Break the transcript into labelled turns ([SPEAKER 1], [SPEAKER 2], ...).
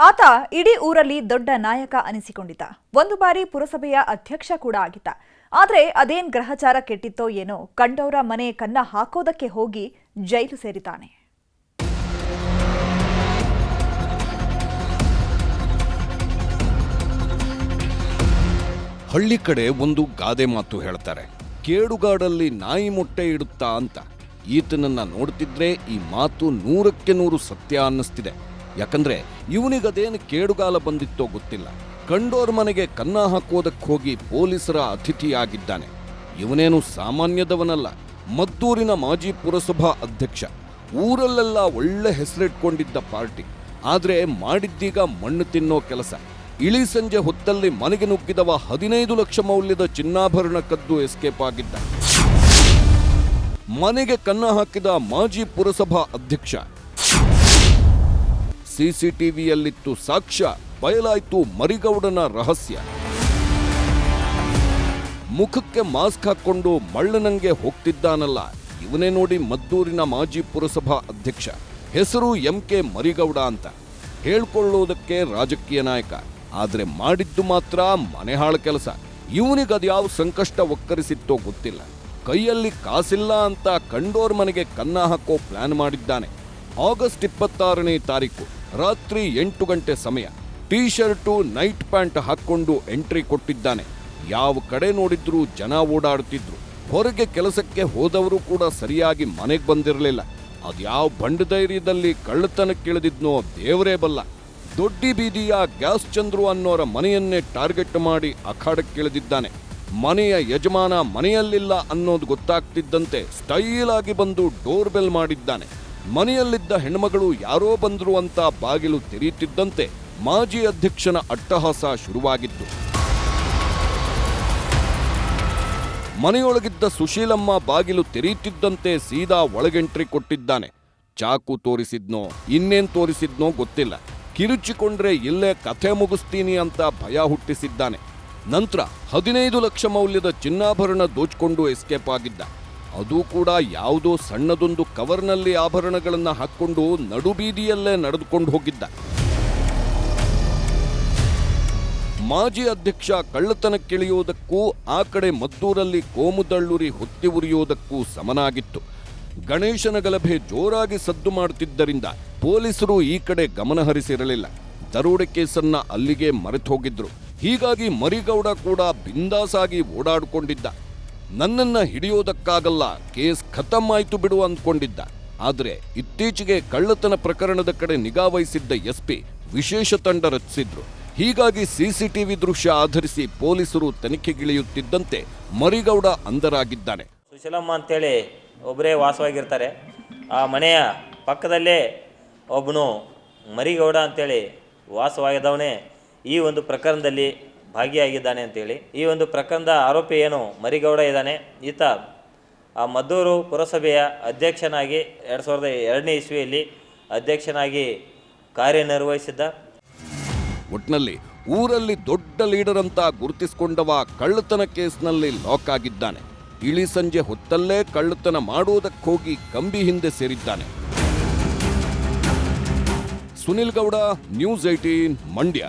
[SPEAKER 1] ಆತ ಇಡೀ ಊರಲ್ಲಿ ದೊಡ್ಡ ನಾಯಕ ಅನಿಸಿಕೊಂಡಿದ್ದ. ಒಂದು ಬಾರಿ ಪುರಸಭೆಯ ಅಧ್ಯಕ್ಷ ಕೂಡ ಆಗಿದ್ದ. ಆದ್ರೆ ಅದೇನ್ ಗ್ರಹಚಾರ ಕೆಟ್ಟಿತ್ತೋ ಏನೋ, ಕಂಡವರ ಮನೆ ಕನ್ನ ಹಾಕೋದಕ್ಕೆ ಹೋಗಿ ಜೈಲು ಸೇರಿದ್ದಾನೆ.
[SPEAKER 2] ಹಳ್ಳಿ ಕಡೆ ಒಂದು ಗಾದೆ ಮಾತು ಹೇಳ್ತಾರೆ, ಕೇಡುಗಾಡಲ್ಲಿ ನಾಯಿ ಮೊಟ್ಟೆ ಇಡುತ್ತಾ ಅಂತ. ಈತನನ್ನ ನೋಡ್ತಿದ್ರೆ ಈ ಮಾತು 100ಕ್ಕೆ 100 ಸತ್ಯ ಅನ್ನಿಸ್ತಿದೆ. ಯಾಕಂದ್ರೆ ಇವನಿಗದೇನು ಕೇಡುಗಾಲ ಬಂದಿತ್ತೋ ಗೊತ್ತಿಲ್ಲ, ಕಂಡೋರ್ ಮನೆಗೆ ಕನ್ನ ಹಾಕೋದಕ್ಕೆ ಹೋಗಿ ಪೊಲೀಸರ ಅತಿಥಿಯಾಗಿದ್ದಾನೆ. ಇವನೇನು ಸಾಮಾನ್ಯದವನಲ್ಲ, ಮದ್ದೂರಿನ ಮಾಜಿ ಪುರಸಭಾ ಅಧ್ಯಕ್ಷ. ಊರಲ್ಲೆಲ್ಲ ಒಳ್ಳೆ ಹೆಸರಿಟ್ಕೊಂಡಿದ್ದ ಪಾರ್ಟಿ. ಆದ್ರೆ ಮಾಡಿದ್ದೀಗ ಮಣ್ಣು ತಿನ್ನೋ ಕೆಲಸ. ಇಳಿ ಸಂಜೆ ಹೊತ್ತಲ್ಲಿ ಮನೆಗೆ ನುಗ್ಗಿದವ 15 ಲಕ್ಷ ಮೌಲ್ಯದ ಚಿನ್ನಾಭರಣ ಕದ್ದು ಎಸ್ಕೇಪ್ ಆಗಿದ್ದ. ಮನೆಗೆ ಕನ್ನ ಹಾಕಿದ ಮಾಜಿ ಪುರಸಭಾ ಅಧ್ಯಕ್ಷ. ಸಿಸಿಟಿವಿಯಲ್ಲಿತ್ತು ಸಾಕ್ಷ್ಯ, ಬಯಲಾಯ್ತು ಮರಿಗೌಡನ ರಹಸ್ಯ. ಮುಖಕ್ಕೆ ಮಾಸ್ಕ್ ಹಾಕೊಂಡು ಮಳ್ಳನಂಗೆ ಹೋಗ್ತಿದ್ದಾನಲ್ಲ, ಇವನೇ ನೋಡಿ ಮದ್ದೂರಿನ ಮಾಜಿ ಪುರಸಭಾ ಅಧ್ಯಕ್ಷ. ಹೆಸರು MK ಮರಿಗೌಡ ಅಂತ. ಹೇಳ್ಕೊಳ್ಳೋದಕ್ಕೆ ರಾಜಕೀಯ ನಾಯಕ, ಆದ್ರೆ ಮಾಡಿದ್ದು ಮಾತ್ರ ಮನೆಹಾಳ ಕೆಲಸ. ಇವನಿಗದ್ಯಾವ ಸಂಕಷ್ಟ ಒಕ್ಕರಿಸಿತ್ತೋ ಗೊತ್ತಿಲ್ಲ. ಕೈಯಲ್ಲಿ ಕಾಸಿಲ್ಲ ಅಂತ ಕಂಡೋರ್ ಮನೆಗೆ ಕನ್ನ ಹಾಕೋ ಪ್ಲಾನ್ ಮಾಡಿದ್ದಾನೆ. ಆಗಸ್ಟ್ 26ನೇ ತಾರೀಕು ರಾತ್ರಿ 8 ಗಂಟೆ ಸಮಯ. ಟೀ ಶರ್ಟು ನೈಟ್ ಪ್ಯಾಂಟ್ ಹಾಕೊಂಡು ಎಂಟ್ರಿ ಕೊಟ್ಟಿದ್ದಾನೆ. ಯಾವ ಕಡೆ ನೋಡಿದ್ರೂ ಜನ ಓಡಾಡ್ತಿದ್ರು. ಹೊರಗೆ ಕೆಲಸಕ್ಕೆ ಹೋದವರು ಕೂಡ ಸರಿಯಾಗಿ ಮನೆಗೆ ಬಂದಿರಲಿಲ್ಲ. ಅದ್ಯಾವ ಬಂಡ ಧೈರ್ಯದಲ್ಲಿ ಕಳ್ಳತನಕ್ಕಿಳಿದಿದ್ನೋ ದೇವರೇ ಬಲ್ಲ. ದೊಡ್ಡಿ ಬೀದಿಯ ಗ್ಯಾಸ್ ಚಂದ್ರು ಅನ್ನೋರ ಮನೆಯನ್ನೇ ಟಾರ್ಗೆಟ್ ಮಾಡಿ ಅಖಾಡಕ್ಕಿಳಿದಿದ್ದಾನೆ. ಮನೆಯ ಯಜಮಾನ ಮನೆಯಲ್ಲಿಲ್ಲ ಅನ್ನೋದು ಗೊತ್ತಾಗ್ತಿದ್ದಂತೆ ಸ್ಟೈಲ್ ಆಗಿ ಬಂದು ಡೋರ್ ಬೆಲ್ ಮಾಡಿದ್ದಾನೆ. ಮನೆಯಲ್ಲಿದ್ದ ಹೆಣ್ಮಗಳು ಯಾರೋ ಬಂದ್ರು ಅಂತ ಬಾಗಿಲು ತೆರೆಯುತ್ತಿದ್ದಂತೆ ಮಾಜಿ ಅಧ್ಯಕ್ಷನ ಅಟ್ಟಹಾಸ ಶುರುವಾಗಿತ್ತು. ಮನೆಯೊಳಗಿದ್ದ ಸುಶೀಲಮ್ಮ ಬಾಗಿಲು ತೆರೆಯುತ್ತಿದ್ದಂತೆ ಸೀದಾ ಒಳಗೆಂಟ್ರಿ ಕೊಟ್ಟಿದ್ದಾನೆ. ಚಾಕು ತೋರಿಸಿದ್ನೋ ಇನ್ನೇನ್ ತೋರಿಸಿದ್ನೋ ಗೊತ್ತಿಲ್ಲ. ಕಿರುಚಿಕೊಂಡ್ರೆ ಇಲ್ಲೇ ಕಥೆ ಮುಗಿಸ್ತೀನಿ ಅಂತ ಭಯ ಹುಟ್ಟಿಸಿದ್ದಾನೆ. ನಂತರ 15 ಲಕ್ಷ ಮೌಲ್ಯದ ಚಿನ್ನಾಭರಣ ದೋಚ್ಕೊಂಡು ಎಸ್ಕೇಪ್ ಆಗಿದ್ದ. ಅದು ಕೂಡ ಯಾವುದೋ ಸಣ್ಣದೊಂದು ಕವರ್ನಲ್ಲಿ ಆಭರಣಗಳನ್ನ ಹಾಕೊಂಡು ನಡುಬೀದಿಯಲ್ಲೇ ನಡೆದುಕೊಂಡು ಹೋಗಿದ್ದ. ಮಾಜಿ ಅಧ್ಯಕ್ಷ ಕಳ್ಳತನಕ್ಕಿಳಿಯೋದಕ್ಕೂ ಆ ಕಡೆ ಮದ್ದೂರಲ್ಲಿ ಕೋಮುದಳ್ಳೂರಿ ಹೊತ್ತಿ ಉರಿಯೋದಕ್ಕೂ ಸಮನಾಗಿತ್ತು. ಗಣೇಶನ ಗಲಭೆ ಜೋರಾಗಿ ಸದ್ದು ಮಾಡುತ್ತಿದ್ದರಿಂದ ಪೊಲೀಸರು ಈ ಕಡೆ ಗಮನ ಹರಿಸಿರಲಿಲ್ಲ. ದರೋಡೆ ಕೇಸನ್ನ ಅಲ್ಲಿಗೆ ಮರೆತು ಹೋಗಿದ್ರು. ಹೀಗಾಗಿ ಮರಿಗೌಡ ಕೂಡ ಬಿಂದಾಸಾಗಿ ಓಡಾಡಿಕೊಂಡಿದ್ದ. ನನ್ನನ್ನ ಹಿಡಿಯೋದಕ್ಕಾಗಲ್ಲ, ಕೇಸ್ ಖತಮ್ ಆಯ್ತು ಬಿಡು ಅಂದ್ಕೊಂಡಿದ್ದ. ಆದ್ರೆ ಇತ್ತೀಚೆಗೆ ಕಳ್ಳತನ ಪ್ರಕರಣದ ಕಡೆ ನಿಗಾ ವಹಿಸಿದ್ದ SP ವಿಶೇಷ ತಂಡ ರಚಿಸಿದ್ರು. ಹೀಗಾಗಿ CCTV ದೃಶ್ಯ ಆಧರಿಸಿ ಪೊಲೀಸರು ತನಿಖೆಗಿಳಿಯುತ್ತಿದ್ದಂತೆ ಮರಿಗೌಡ ಅಂಧರಾಗಿದ್ದಾನೆ.
[SPEAKER 3] ಸುಶೀಲಮ್ಮ ಅಂತೇಳಿ ಒಬ್ಬರೇ ವಾಸವಾಗಿರ್ತಾರೆ. ಆ ಮನೆಯ ಪಕ್ಕದಲ್ಲೇ ಒಬ್ಬನು ಮರಿಗೌಡ ಅಂತೇಳಿ ವಾಸವಾಗಿದ್ದವನೇ ಈ ಒಂದು ಪ್ರಕರಣದಲ್ಲಿ ಭಾಗಿಯಾಗಿದ್ದಾನೆ ಅಂತೇಳಿ. ಈ ಒಂದು ಪ್ರಕರಣದ ಆರೋಪಿ ಏನು ಮರಿಗೌಡ ಇದ್ದಾನೆ. ಈತ ಆ ಮದ್ದೂರು ಪುರಸಭೆಯ ಅಧ್ಯಕ್ಷನಾಗಿ 2002ನೇ ಇಸ್ವಿಯಲ್ಲಿ ಅಧ್ಯಕ್ಷನಾಗಿ ಕಾರ್ಯನಿರ್ವಹಿಸಿದ್ದ.
[SPEAKER 2] ಒಟ್ನಲ್ಲಿ ಊರಲ್ಲಿ ದೊಡ್ಡ ಲೀಡರ್ ಅಂತ ಗುರುತಿಸಿಕೊಂಡವ ಕಳ್ಳತನ ಕೇಸ್ನಲ್ಲಿ ಲಾಕ್ ಆಗಿದ್ದಾನೆ. ಇಳಿ ಸಂಜೆ ಹೊತ್ತಲ್ಲೇ ಕಳ್ಳತನ ಮಾಡೋದಕ್ಕೆ ಹೋಗಿ ಕಂಬಿ ಹಿಂದೆ ಸೇರಿದ್ದಾನೆ. ಸುನಿಲ್ ಗೌಡ, ನ್ಯೂಸ್ 18 ಮಂಡ್ಯ.